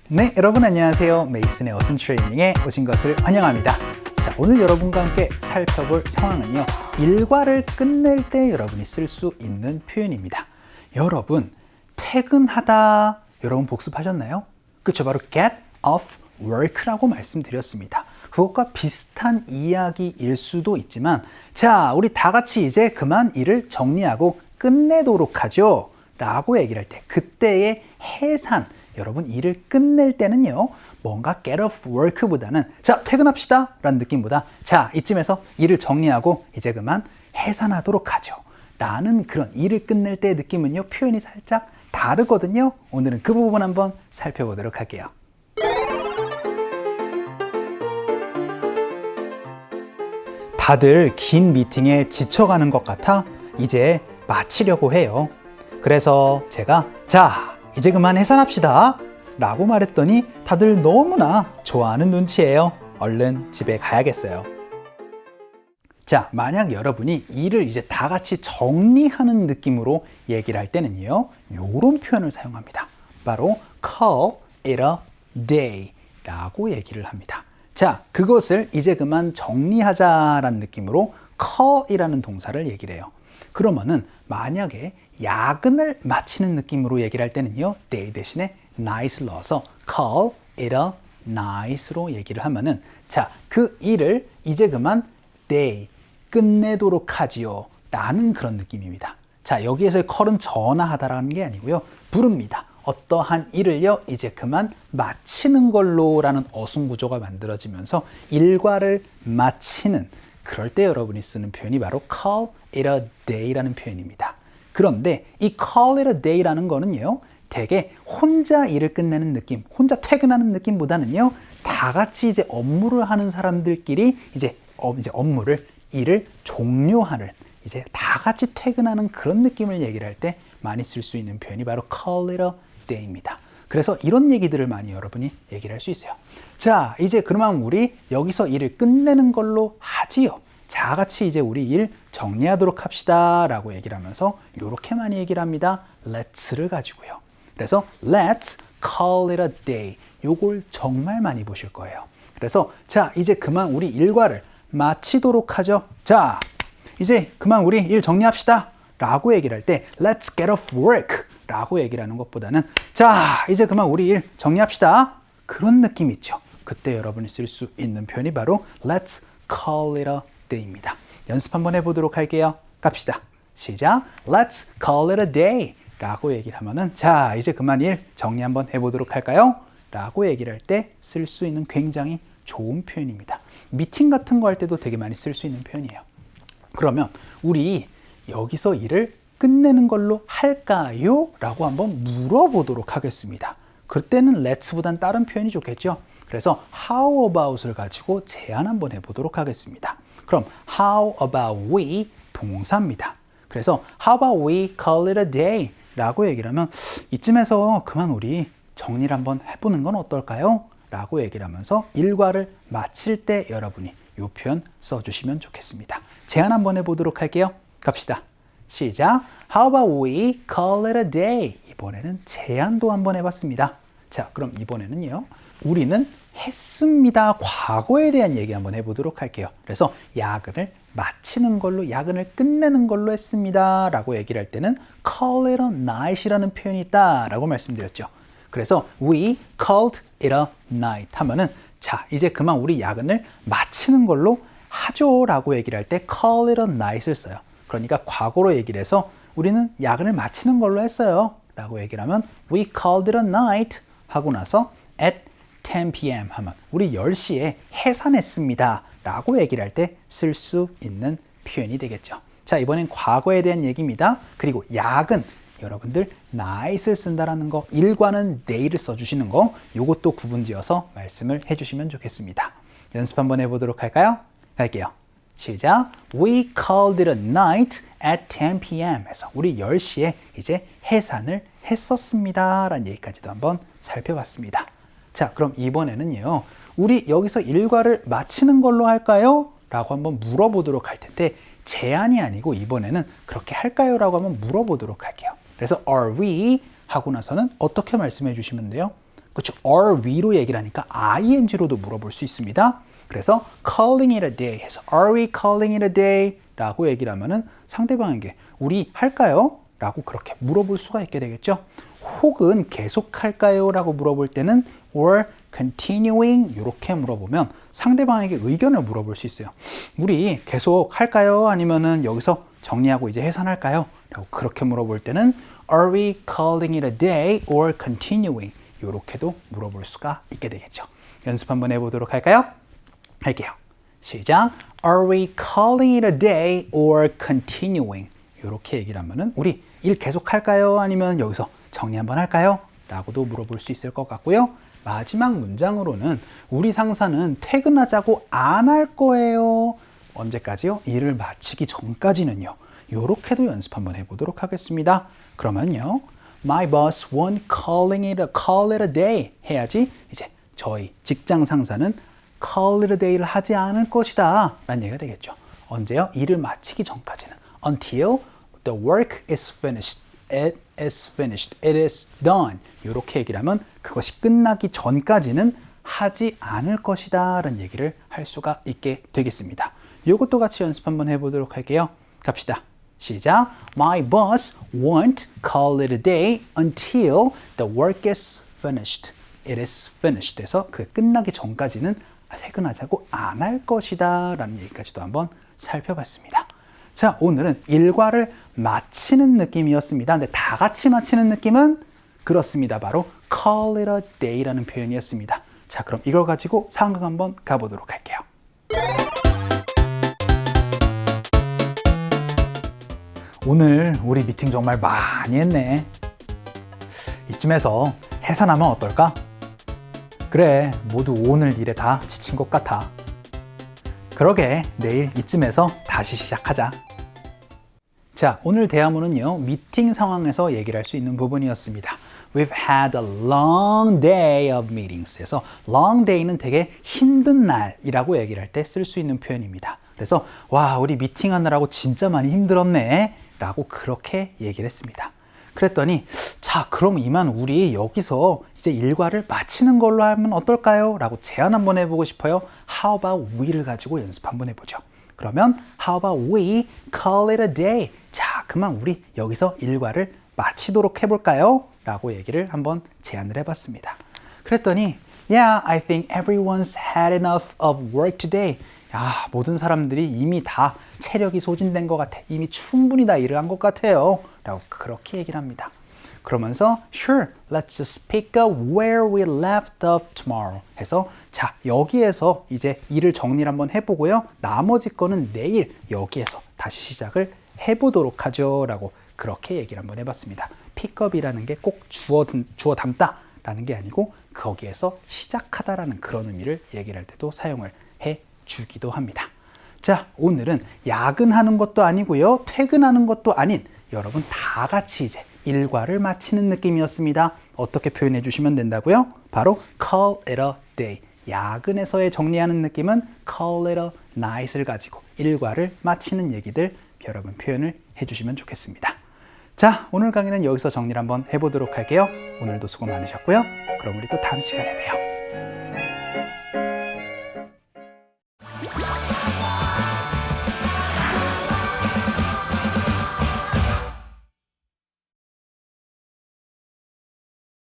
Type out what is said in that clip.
네, 여러분 안녕하세요. 메이슨의 어순 트레이닝에 오신 것을 환영합니다. 자, 오늘 여러분과 함께 살펴볼 상황은요, 일과를 끝낼 때 여러분이 쓸 수 있는 표현입니다. 여러분, 퇴근하다 여러분 복습하셨나요? 그쵸, 바로 get off work라고 말씀드렸습니다. 그것과 비슷한 이야기일 수도 있지만, 자, 우리 다 같이 이제 그만 일을 정리하고 끝내도록 하죠 라고 얘기를 할 때, 그때의 해산, 여러분 일을 끝낼 때는요, 뭔가 get off work보다는 자, 퇴근합시다 라는 느낌보다 자, 이쯤에서 일을 정리하고 이제 그만 해산하도록 하죠 라는 그런 일을 끝낼 때의 느낌은요, 표현이 살짝 다르거든요. 오늘은 그 부분 한번 살펴보도록 할게요. 다들 긴 미팅에 지쳐가는 것 같아 이제 마치려고 해요. 그래서 제가 자, 이제 그만 해산합시다 라고 말했더니 다들 너무나 좋아하는 눈치예요. 얼른 집에 가야겠어요. 자, 만약 여러분이 일을 이제 다 같이 정리하는 느낌으로 얘기를 할 때는요, 요런 표현을 사용합니다. 바로 call it a day 라고 얘기를 합니다. 자, 그것을 이제 그만 정리하자라는 느낌으로 call 이라는 동사를 얘기를 해요. 그러면은 만약에 야근을 마치는 느낌으로 얘기를 할 때는요, day 대신에 night을 넣어서 call it a night로 얘기를 하면은 자, 그 일을 이제 그만 day, 끝내도록 하지요 라는 그런 느낌입니다. 자, 여기에서의 call은 전화하다라는 게 아니고요, 부릅니다. 어떠한 일을요, 이제 그만 마치는 걸로 라는 어순구조가 만들어지면서 일과를 마치는, 그럴 때 여러분이 쓰는 표현이 바로 call it a day라는 표현입니다. 그런데 이 call it a day라는 거는요, 되게 혼자 일을 끝내는 느낌, 혼자 퇴근하는 느낌보다는요, 다 같이 이제 업무를 하는 사람들끼리 이제 일을 종료하는, 이제 다 같이 퇴근하는 그런 느낌을 얘기를 할 때 많이 쓸 수 있는 표현이 바로 call it a day입니다. 그래서 이런 얘기들을 많이 여러분이 얘기를 할 수 있어요. 자, 이제 그러면 우리 여기서 일을 끝내는 걸로 하지요. 자, 같이 이제 우리 일 정리하도록 합시다 라고 얘기를 하면서 이렇게 많이 얘기를 합니다. let's를 가지고요. 그래서 let's call it a day, 요걸 정말 많이 보실 거예요. 그래서 자, 이제 그만 우리 일과를 마치도록 하죠. 자, 이제 그만 우리 일 정리합시다 라고 얘기를 할 때 let's get off work 라고 얘기를 하는 것보다는 자, 이제 그만 우리 일 정리합시다, 그런 느낌 있죠. 그때 여러분이 쓸 수 있는 표현이 바로 let's call it a day입니다. 연습 한번 해보도록 할게요. 갑시다. 시작. Let's call it a day 라고 얘기를 하면은 자, 이제 그만 일 정리 한번 해보도록 할까요? 라고 얘기를 할 때 쓸 수 있는 굉장히 좋은 표현입니다. 미팅 같은 거 할 때도 되게 많이 쓸 수 있는 표현이에요. 그러면 우리 여기서 일을 끝내는 걸로 할까요? 라고 한번 물어보도록 하겠습니다. 그때는 let's보단 다른 표현이 좋겠죠? 그래서 how about을 가지고 제안 한번 해보도록 하겠습니다. 그럼 how about we 동사입니다. 그래서 how about we call it a day 라고 얘기를 하면 이쯤에서 그만 우리 정리를 한번 해보는 건 어떨까요? 라고 얘기를 하면서 일과를 마칠 때 여러분이 이 표현 써주시면 좋겠습니다. 제안 한번 해보도록 할게요. 갑시다. 시작. How about we call it a day? 이번에는 제안도 한번 해봤습니다. 자, 그럼 이번에는요, 우리는 했습니다. 과거에 대한 얘기 한번 해보도록 할게요. 그래서 야근을 마치는 걸로, 야근을 끝내는 걸로 했습니다 라고 얘기를 할 때는 call it a night이라는 표현이 있다 라고 말씀드렸죠. 그래서 we called it a night 하면은 자, 이제 그만 우리 야근을 마치는 걸로 하죠 라고 얘기를 할 때 call it a night을 써요. 그러니까 과거로 얘기를 해서 우리는 야근을 마치는 걸로 했어요 라고 얘기를 하면 we called it a night 하고 나서 at 10 p.m. 하면 우리 10시에 해산했습니다 라고 얘기를 할 때 쓸 수 있는 표현이 되겠죠. 자, 이번엔 과거에 대한 얘기입니다. 그리고 야근, 여러분들 night을 쓴다라는 거, 일과는 day를 써주시는 거, 요것도 구분지어서 말씀을 해주시면 좋겠습니다. 연습 한번 해보도록 할까요? 갈게요. 시작. We called it a night at 10 p.m. 해서 우리 10시에 이제 해산을 했었습니다. 라는 얘기까지도 한번 살펴봤습니다. 자, 그럼 이번에는요. 우리 여기서 일과를 마치는 걸로 할까요? 라고 한번 물어보도록 할 텐데 제안이 아니고 이번에는 그렇게 할까요? 라고 한번 물어보도록 할게요. 그래서 are we 하고 나서는 어떻게 말씀해 주시면 돼요? 그렇죠. are we로 얘기를 하니까 ing로도 물어볼 수 있습니다. 그래서 calling it a day 해서 are we calling it a day? 라고 얘기를 하면은 상대방에게 우리 할까요? 라고 그렇게 물어볼 수가 있게 되겠죠. 혹은 계속 할까요? 라고 물어볼 때는 or continuing 이렇게 물어보면 상대방에게 의견을 물어볼 수 있어요. 우리 계속 할까요? 아니면은 여기서 정리하고 이제 해산할까요? 라고 그렇게 물어볼 때는 are we calling it a day or continuing? 이렇게도 물어볼 수가 있게 되겠죠. 연습 한번 해보도록 할까요? 할게요. 시작. Are we calling it a day or continuing? 이렇게 얘기를 하면은 우리 일 계속 할까요? 아니면 여기서 정리 한번 할까요? 라고도 물어볼 수 있을 것 같고요. 마지막 문장으로는 우리 상사는 퇴근하자고 안 할 거예요. 언제까지요? 일을 마치기 전까지는요. 이렇게도 연습 한번 해보도록 하겠습니다. 그러면요. My boss won't call it a day 해야지 이제 저희 직장 상사는 call it a day를 하지 않을 것이다 라는 얘기가 되겠죠. 언제요? 일을 마치기 전까지는 until the work is finished. It is finished. It is done. 이렇게 얘기를 하면 그것이 끝나기 전까지는 하지 않을 것이다 라는 얘기를 할 수가 있게 되겠습니다. 이것도 같이 연습 한번 해보도록 할게요. 갑시다. 시작. My boss won't call it a day until the work is finished. It is finished. 해서 그 끝나기 전까지는 퇴근하자고 안 할 것이다 라는 얘기까지도 한번 살펴봤습니다. 자, 오늘은 일과를 마치는 느낌이었습니다. 근데 다 같이 마치는 느낌은 그렇습니다. 바로 call it a day라는 표현이었습니다. 자, 그럼 이걸 가지고 상황극 한번 가보도록 할게요. 오늘 우리 미팅 정말 많이 했네. 이쯤에서 해산하면 어떨까? 그래, 모두 오늘 일에 다 지친 것 같아. 그러게, 내일 이쯤에서 다시 시작하자. 자, 오늘 대화문은요, 미팅 상황에서 얘기를 할 수 있는 부분이었습니다. We've had a long day of meetings. 그래서 long day는 되게 힘든 날이라고 얘기를 할 때 쓸 수 있는 표현입니다. 그래서 와, 우리 미팅하느라고 진짜 많이 힘들었네 라고 그렇게 얘기를 했습니다. 그랬더니 자, 그럼 이만 우리 여기서 이제 일과를 마치는 걸로 하면 어떨까요? 라고 제안 한번 해보고 싶어요. How about we를 가지고 연습 한번 해보죠. 그러면 How about we call it a day? 자, 그만 우리 여기서 일과를 마치도록 해볼까요? 라고 얘기를 한번 제안을 해봤습니다. 그랬더니 Yeah, I think everyone's had enough of work today. 야, 모든 사람들이 이미 다 체력이 소진된 것 같아. 이미 충분히 다 일을 한 것 같아요. 라고 그렇게 얘기를 합니다. 그러면서 Sure, let's just pick up where we left off tomorrow. 해서 자, 여기에서 이제 일을 정리를 한번 해보고요. 나머지 거는 내일 여기에서 다시 시작을 해보도록 하죠. 라고 그렇게 얘기를 한번 해봤습니다. pickup이라는 게 꼭 주어 담다 라는 게 아니고 거기에서 시작하다라는 그런 의미를 얘기를 할 때도 사용을 해주기도 합니다. 자, 오늘은 야근하는 것도 아니고요. 퇴근하는 것도 아닌 여러분 다 같이 이제 일과를 마치는 느낌이었습니다. 어떻게 표현해 주시면 된다고요? 바로 call it a day. 야근에서의 정리하는 느낌은 call it a night을 가지고 일과를 마치는 얘기들 여러분 표현을 해주시면 좋겠습니다. 자, 오늘 강의는 여기서 정리를 한번 해보도록 할게요. 오늘도 수고 많으셨고요. 그럼 우리 또 다음 시간에 봬요.